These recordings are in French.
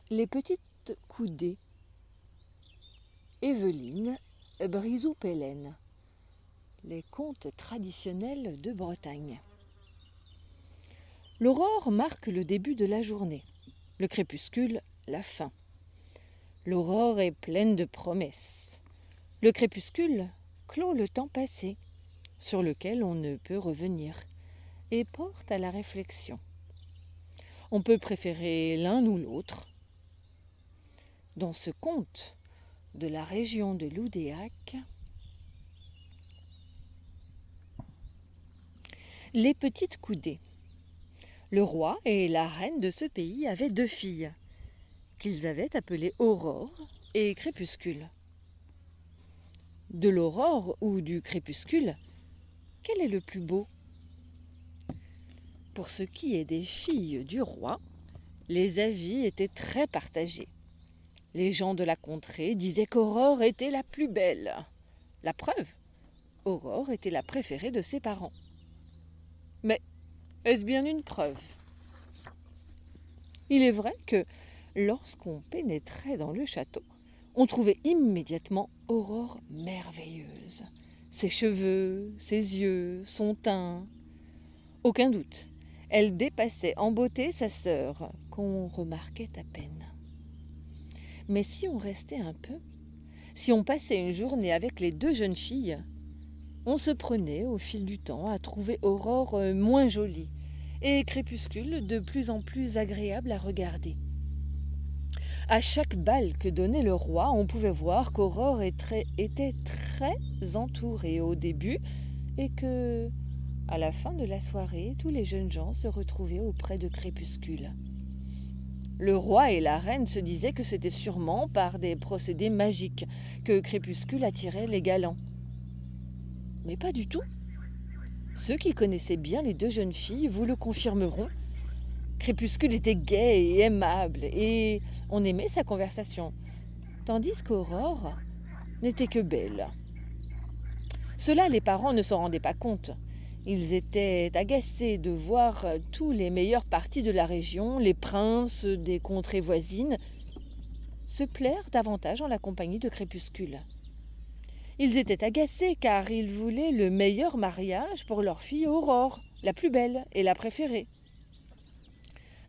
Les petites coudées. Évelyne Brizou-Pélène. Les contes traditionnels de Bretagne. L'aurore marque le début de la journée, le crépuscule, la fin. L'aurore est pleine de promesses. Le crépuscule clôt le temps passé, sur lequel on ne peut revenir, et porte à la réflexion. On peut préférer l'un ou l'autre. Dans ce conte de la région de Loudéac, les petites coudées. Le roi et la reine de ce pays avaient 2 filles, qu'ils avaient appelées Aurore et Crépuscule. De l'aurore ou du crépuscule, quel est le plus beau ? Pour ce qui est des filles du roi, les avis étaient très partagés. Les gens de la contrée disaient qu'Aurore était la plus belle. La preuve, Aurore était la préférée de ses parents. Mais est-ce bien une preuve ? Il est vrai que lorsqu'on pénétrait dans le château, on trouvait immédiatement Aurore merveilleuse. Ses cheveux, ses yeux, son teint. Aucun doute, elle dépassait en beauté sa sœur, qu'on remarquait à peine. Mais si on restait un peu, si on passait une journée avec les 2 jeunes filles, on se prenait au fil du temps à trouver Aurore moins jolie et Crépuscule de plus en plus agréable à regarder. À chaque bal que donnait le roi, on pouvait voir qu'Aurore était très entourée au début et que, à la fin de la soirée, tous les jeunes gens se retrouvaient auprès de Crépuscule. Le roi et la reine se disaient que c'était sûrement par des procédés magiques que Crépuscule attirait les galants. Mais pas du tout. Ceux qui connaissaient bien les 2 jeunes filles vous le confirmeront. Crépuscule était gai et aimable, et on aimait sa conversation, tandis qu'Aurore n'était que belle. Cela, les parents ne s'en rendaient pas compte. Ils étaient agacés de voir tous les meilleurs partis de la région, les princes des contrées voisines, se plaire davantage en la compagnie de Crépuscule. Ils étaient agacés car ils voulaient le meilleur mariage pour leur fille Aurore, la plus belle et la préférée.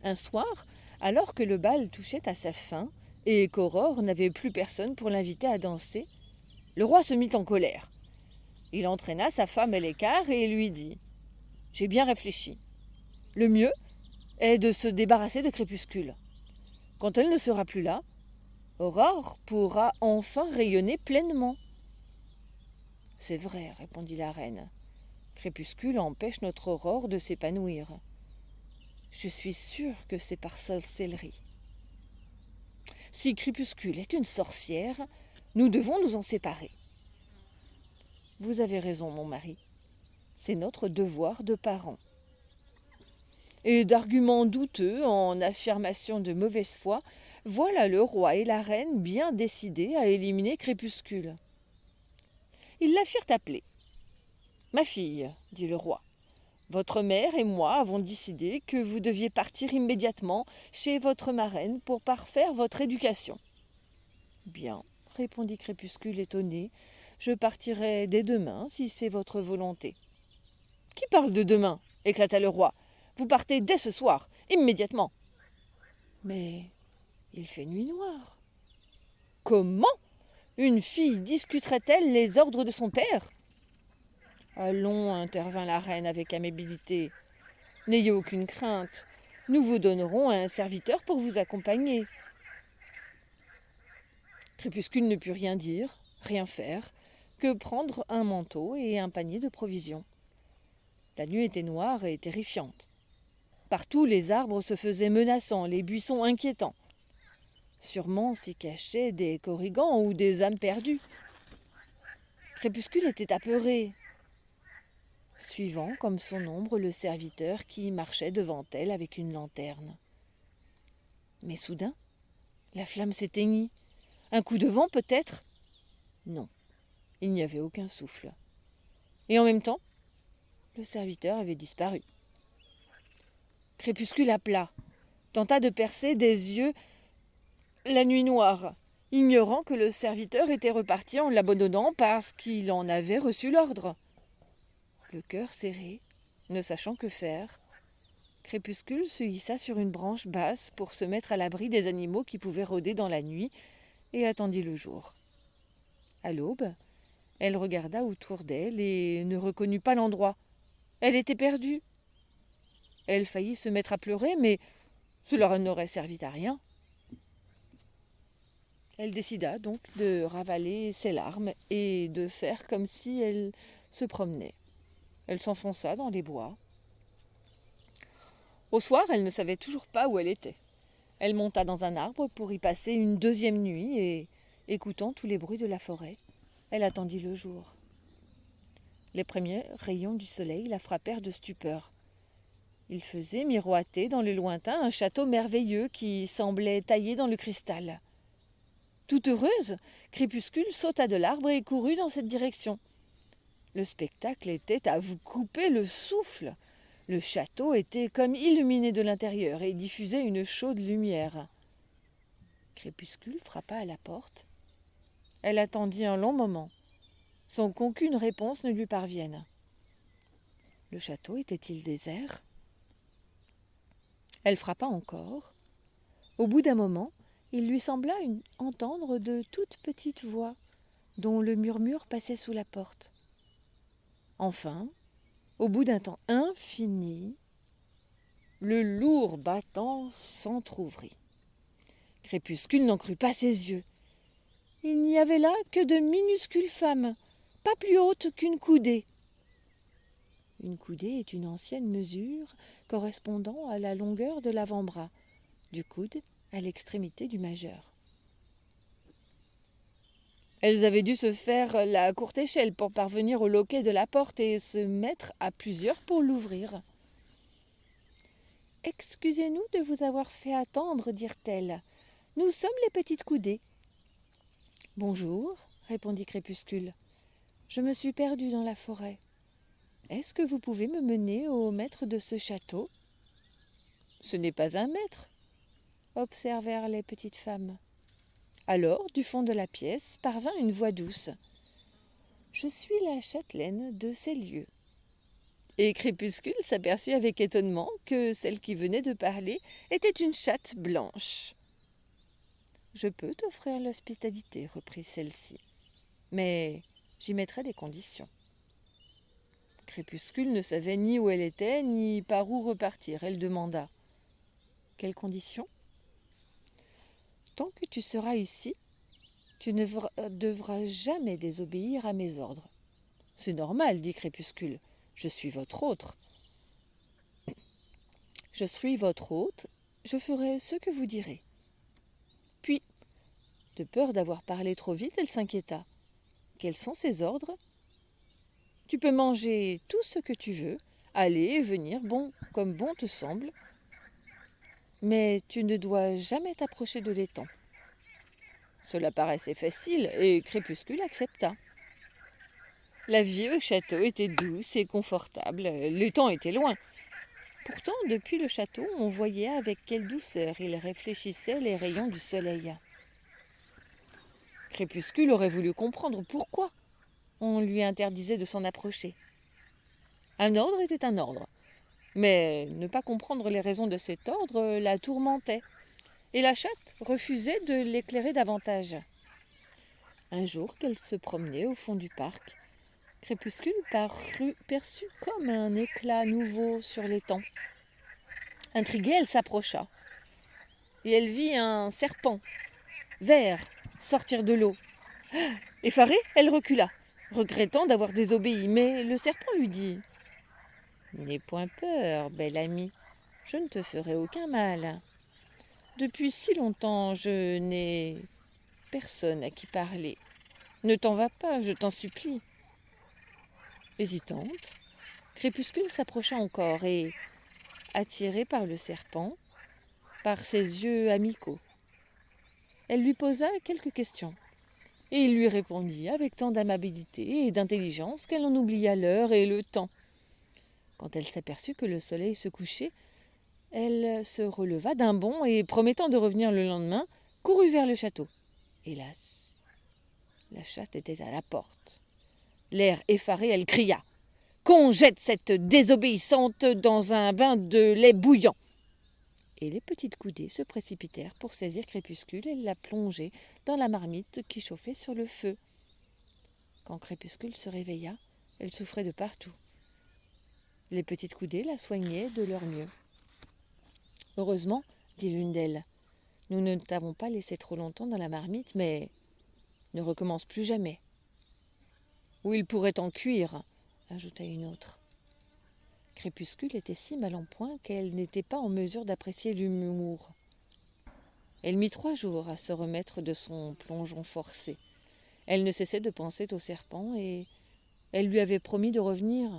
Un soir, alors que le bal touchait à sa fin et qu'Aurore n'avait plus personne pour l'inviter à danser, le roi se mit en colère. Il entraîna sa femme à l'écart et lui dit « J'ai bien réfléchi. Le mieux est de se débarrasser de Crépuscule. Quand elle ne sera plus là, Aurore pourra enfin rayonner pleinement. » « C'est vrai, répondit la reine. Crépuscule empêche notre Aurore de s'épanouir. Je suis sûre que c'est par sorcellerie. Si Crépuscule est une sorcière, nous devons nous en séparer. Vous avez raison, mon mari. C'est notre devoir de parents. Et d'arguments douteux en affirmation de mauvaise foi, voilà le roi et la reine bien décidés à éliminer Crépuscule. Ils la firent appeler. « Ma fille, dit le roi, votre mère et moi avons décidé que vous deviez partir immédiatement chez votre marraine pour parfaire votre éducation. »« Bien, répondit Crépuscule étonné, je partirai dès demain si c'est votre volonté. »« Qui parle de demain ?» éclata le roi. « Vous partez dès ce soir, immédiatement. »« Mais il fait nuit noire. »« Comment ? Une fille discuterait-elle les ordres de son père ? » « Allons, intervint la reine avec amabilité. N'ayez aucune crainte. Nous vous donnerons un serviteur pour vous accompagner. » Crépuscule ne put rien dire, rien faire, que prendre un manteau et un panier de provisions. La nuit était noire et terrifiante. Partout les arbres se faisaient menaçants, les buissons inquiétants. Sûrement s'y cachaient des korrigans ou des âmes perdues. Crépuscule était apeurée, suivant comme son ombre le serviteur qui marchait devant elle avec une lanterne. Mais soudain, la flamme s'éteignit. Un coup de vent peut-être ? Non, il n'y avait aucun souffle. Et en même temps, le serviteur avait disparu. Crépuscule appela, tenta de percer des yeux la nuit noire, ignorant que le serviteur était reparti en l'abandonnant parce qu'il en avait reçu l'ordre. Le cœur serré, ne sachant que faire, Crépuscule se hissa sur une branche basse pour se mettre à l'abri des animaux qui pouvaient rôder dans la nuit et attendit le jour. À l'aube, elle regarda autour d'elle et ne reconnut pas l'endroit. Elle était perdue. Elle faillit se mettre à pleurer, mais cela n'aurait servi à rien. Elle décida donc de ravaler ses larmes et de faire comme si elle se promenait. Elle s'enfonça dans les bois. Au soir, elle ne savait toujours pas où elle était. Elle monta dans un arbre pour y passer une deuxième nuit et, écoutant tous les bruits de la forêt, elle attendit le jour. Les premiers rayons du soleil la frappèrent de stupeur. Il faisait miroiter dans le lointain un château merveilleux qui semblait taillé dans le cristal. Toute heureuse, Crépuscule sauta de l'arbre et courut dans cette direction. Le spectacle était à vous couper le souffle. Le château était comme illuminé de l'intérieur et diffusait une chaude lumière. Crépuscule frappa à la porte. Elle attendit un long moment, sans qu'aucune réponse ne lui parvienne. Le château était-il désert? Elle frappa encore. Au bout d'un moment, il lui sembla entendre de toutes petites voix, dont le murmure passait sous la porte. Enfin, au bout d'un temps infini, le lourd battant s'entr'ouvrit. Crépuscule n'en crut pas ses yeux. Il n'y avait là que de minuscules femmes, pas plus hautes qu'une coudée. Une coudée est une ancienne mesure correspondant à la longueur de l'avant-bras, du coude à l'extrémité du majeur. Elles avaient dû se faire la courte échelle pour parvenir au loquet de la porte et se mettre à plusieurs pour l'ouvrir. « Excusez-nous de vous avoir fait attendre, dirent-elles. Nous sommes les petites coudées. »« Bonjour, répondit Crépuscule. Je me suis perdue dans la forêt. Est-ce que vous pouvez me mener au maître de ce château ?»« Ce n'est pas un maître, observèrent les petites femmes. Alors, du fond de la pièce, parvint une voix douce. « Je suis la châtelaine de ces lieux. » Et Crépuscule s'aperçut avec étonnement que celle qui venait de parler était une chatte blanche. « Je peux t'offrir l'hospitalité, reprit celle-ci, mais j'y mettrai des conditions. » Crépuscule ne savait ni où elle était, ni par où repartir. Elle demanda. « Quelles conditions ? » « Tant que tu seras ici, tu ne devras jamais désobéir à mes ordres. »« C'est normal, dit Crépuscule. Je suis votre hôte. Je suis votre hôte, je ferai ce que vous direz. » Puis, de peur d'avoir parlé trop vite, elle s'inquiéta. « Quels sont ses ordres ? » « Tu peux manger tout ce que tu veux, aller et venir, comme bon te semble, mais tu ne dois jamais t'approcher de l'étang. » Cela paraissait facile et Crépuscule accepta. La vie au château était douce et confortable. L'étang était loin. Pourtant, depuis le château, on voyait avec quelle douceur il réfléchissait les rayons du soleil. Crépuscule aurait voulu comprendre pourquoi on lui interdisait de s'en approcher. Un ordre était un ordre, mais ne pas comprendre les raisons de cet ordre la tourmentait, et la chatte refusait de l'éclairer davantage. Un jour qu'elle se promenait au fond du parc, Crépuscule perçut comme un éclat nouveau sur l'étang. Intriguée, elle s'approcha, et elle vit un serpent vert sortir de l'eau. Effarée, elle recula, regrettant d'avoir désobéi, mais le serpent lui dit « N'aie point peur, belle amie, je ne te ferai aucun mal. Depuis si longtemps, je n'ai personne à qui parler. Ne t'en va pas, je t'en supplie. » Hésitante, Crépuscule s'approcha encore et, attirée par le serpent, par ses yeux amicaux, elle lui posa quelques questions. Et il lui répondit avec tant d'amabilité et d'intelligence qu'elle en oublia l'heure et le temps. Quand elle s'aperçut que le soleil se couchait, elle se releva d'un bond et, promettant de revenir le lendemain, courut vers le château. Hélas, la chatte était à la porte. L'air effaré, elle cria « Qu'on jette cette désobéissante dans un bain de lait bouillant !» Et les petites coudées se précipitèrent pour saisir Crépuscule et la plonger dans la marmite qui chauffait sur le feu. Quand Crépuscule se réveilla, elle souffrait de partout. Les petites coudées la soignaient de leur mieux. « Heureusement, dit l'une d'elles, nous ne t'avons pas laissé trop longtemps dans la marmite, mais ne recommence plus jamais. »« Ou il pourrait en cuire, ajouta une autre. Crépuscule était si mal en point qu'elle n'était pas en mesure d'apprécier l'humour. Elle mit 3 jours à se remettre de son plongeon forcé. Elle ne cessait de penser au serpent et elle lui avait promis de revenir.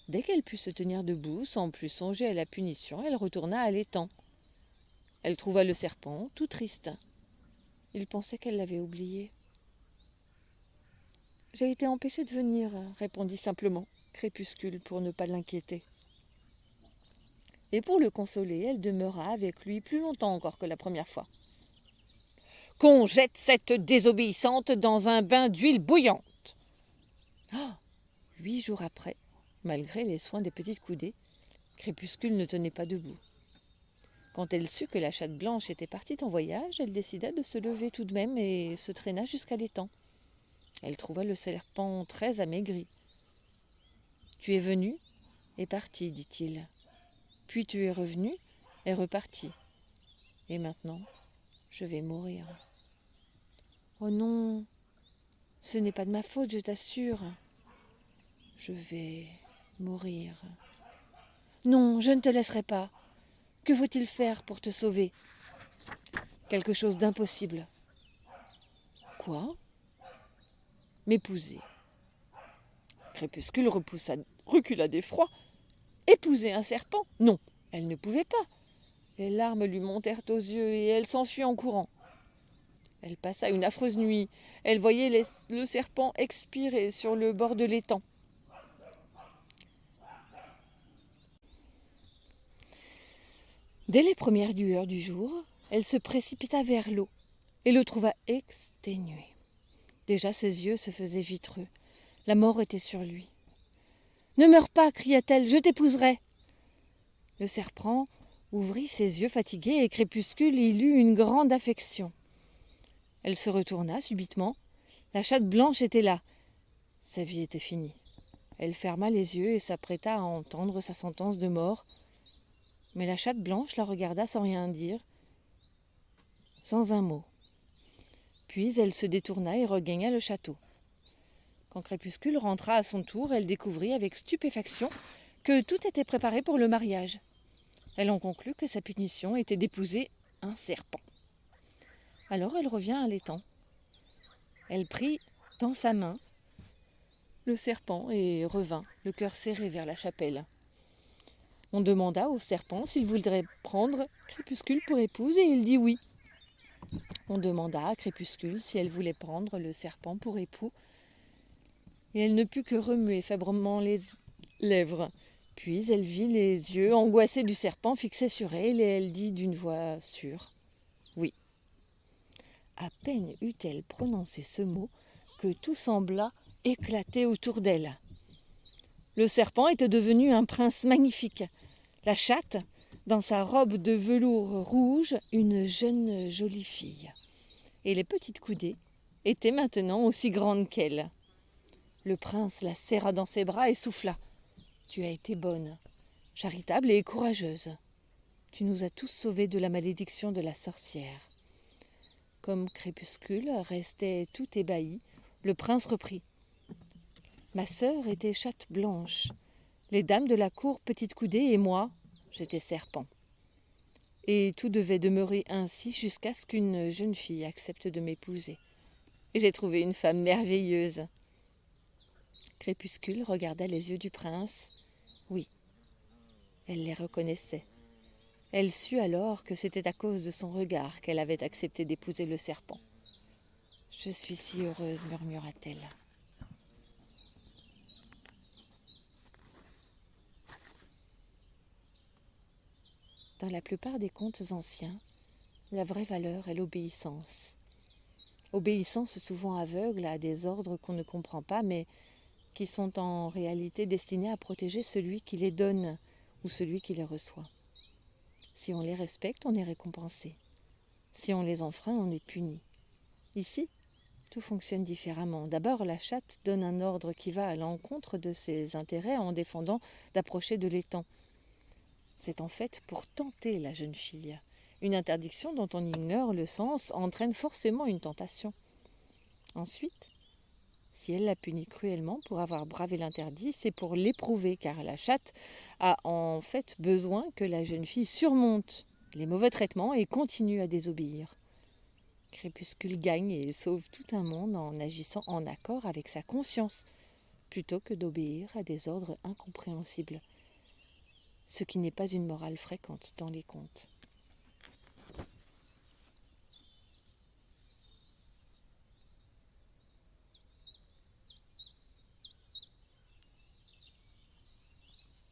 Dès qu'elle put se tenir debout, sans plus songer à la punition, elle retourna à l'étang. Elle trouva le serpent tout triste. Il pensait qu'elle l'avait oublié. « J'ai été empêchée de venir, » répondit simplement Crépuscule pour ne pas l'inquiéter. Et pour le consoler, elle demeura avec lui plus longtemps encore que la première fois. « Qu'on jette cette désobéissante dans un bain d'huile bouillante !» 8 jours après, malgré les soins des petites coudées, Crépuscule ne tenait pas debout. Quand elle sut que la chatte blanche était partie en voyage, elle décida de se lever tout de même et se traîna jusqu'à l'étang. Elle trouva le serpent très amaigri. « Tu es venu et parti, dit-il. Puis tu es revenu et reparti. Et maintenant, je vais mourir. »« Oh non, ce n'est pas de ma faute, je t'assure. Je vais mourir. »« Non, je ne te laisserai pas. Que faut-il faire pour te sauver ? » ?»« Quelque chose d'impossible. »« Quoi ? » ?»« M'épouser. » Crépuscule recula d'effroi. Épouser un serpent ? Non, elle ne pouvait pas. Les larmes lui montèrent aux yeux et elle s'enfuit en courant. Elle passa une affreuse nuit. Elle voyait le serpent expirer sur le bord de l'étang. Dès les premières lueurs du jour, elle se précipita vers l'eau et le trouva exténué. Déjà ses yeux se faisaient vitreux. La mort était sur lui. « Ne meurs pas, cria-t-elle, je t'épouserai. » Le serpent ouvrit ses yeux fatigués et Crépuscule y lut une grande affection. Elle se retourna subitement. La chatte blanche était là. Sa vie était finie. Elle ferma les yeux et s'apprêta à entendre sa sentence de mort. Mais la chatte blanche la regarda sans rien dire, sans un mot. Puis elle se détourna et regagna le château. Quand Crépuscule rentra à son tour, elle découvrit avec stupéfaction que tout était préparé pour le mariage. Elle en conclut que sa punition était d'épouser un serpent. Alors elle revint à l'étang. Elle prit dans sa main le serpent et revint, le cœur serré vers la chapelle. On demanda au serpent s'il voudrait prendre Crépuscule pour épouse et il dit oui. On demanda à Crépuscule si elle voulait prendre le serpent pour époux et elle ne put que remuer fébrilement les lèvres. Puis elle vit les yeux angoissés du serpent fixés sur elle et elle dit d'une voix sûre « Oui ». À peine eut-elle prononcé ce mot que tout sembla éclater autour d'elle. Le serpent était devenu un prince magnifique. La chatte, dans sa robe de velours rouge, une jeune jolie fille. Et les petites coudées étaient maintenant aussi grandes qu'elle. Le prince la serra dans ses bras et souffla. « Tu as été bonne, charitable et courageuse. Tu nous as tous sauvés de la malédiction de la sorcière. » Comme Crépuscule restait tout ébahi, le prince reprit. « Ma sœur était chatte blanche. Les dames de la cour petite coudée et moi, j'étais serpent. Et tout devait demeurer ainsi jusqu'à ce qu'une jeune fille accepte de m'épouser. Et j'ai trouvé une femme merveilleuse. » Crépuscule regarda les yeux du prince. Oui, elle les reconnaissait. Elle sut alors que c'était à cause de son regard qu'elle avait accepté d'épouser le serpent. « Je suis si heureuse, murmura-t-elle. » Dans la plupart des contes anciens, La vraie valeur est l'obéissance. Obéissance souvent aveugle à des ordres qu'on ne comprend pas, mais qui sont en réalité destinés à protéger celui qui les donne ou celui qui les reçoit. Si on les respecte, on est récompensé. Si on les enfreint, on est puni. Ici, tout fonctionne différemment. D'abord, la chatte donne un ordre qui va à l'encontre de ses intérêts en défendant d'approcher de l'étang. C'est en fait pour tenter la jeune fille. Une interdiction dont on ignore le sens entraîne forcément une tentation. Ensuite, si elle la punit cruellement pour avoir bravé l'interdit, c'est pour l'éprouver, car la chatte a en fait besoin que la jeune fille surmonte les mauvais traitements et continue à désobéir. Crépuscule gagne et sauve tout un monde en agissant en accord avec sa conscience, plutôt que d'obéir à des ordres incompréhensibles, ce qui n'est pas une morale fréquente dans les contes.